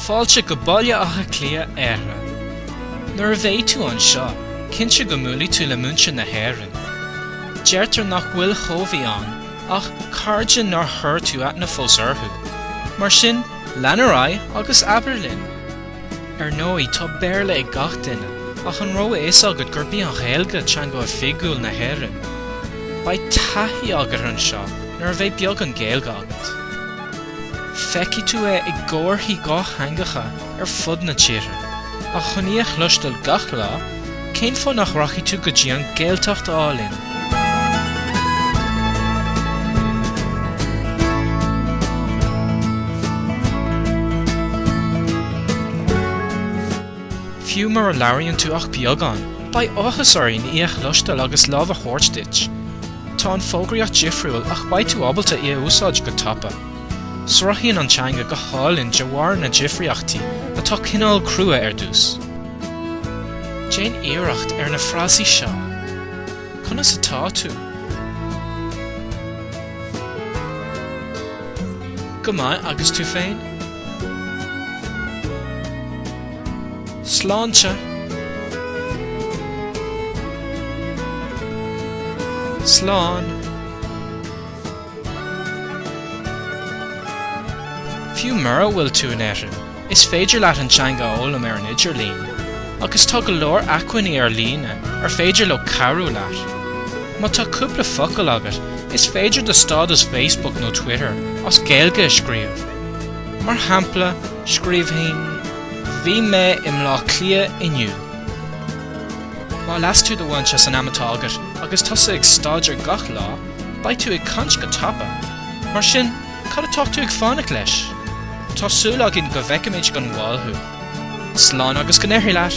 Fáilte go baile acha clia éire. Nuair a bhéh tú an seo, cinnte go múlaí tú le múnse na hÉireann. Deirtar nach bhfuil chomhíán, ach cairde nar thur tú at na fós orthu. Mar sin, leanaráid agus Aberlin. Nóí tá béarla ag gach duine, ach an ró is agad gur bí an Ghaeilge teanga a figúil na hÉireann. Ba taithí agat an seo, nuair a bheith beag an Ghaeilge agat. Feici tú ag gcomharthaí gá hangacha fud na tíre, ach chuníoch luistil gach lá, cén fó nach rachaí tú go dtí an Gaeltacht álinn. Fiú mar a labhraíonn tú ach beagán, ba áthasairí níoch luistil agus lámh a chóirteit. Tá an fógraíocht difriúil ach ba tú ábalta í a úsáid go tapa. Sraithíonn an teanga go hálinn de bharr na difriachtaí atá cineál crua dús. Déan iarracht na phrasaí seo. Conas atá tú? Go maith agus tú féin? Sláinte. Slán. Fiú mura bhfuil tú in éireann, is féidir leat an teanga ólam ar an idir lín, agus tá go leor acmhainní ar líne féidir le carú leat. Má tá cúpla focail agat, is féidir do stádas Facebook nó Twitter as Ghaeilge a scríobh. Mar hampla, scríobhín, bhí mé im lá clia inniu. Má las tú do bhainte san amatá agat, agus tusa ag staidir gach lá, ba tú ag cant go tapa. Mar sin, cad atá tú ag fánach leis? Tá súil agin go bhfeicimid gan bháilthú. Slán agus go néirí leat.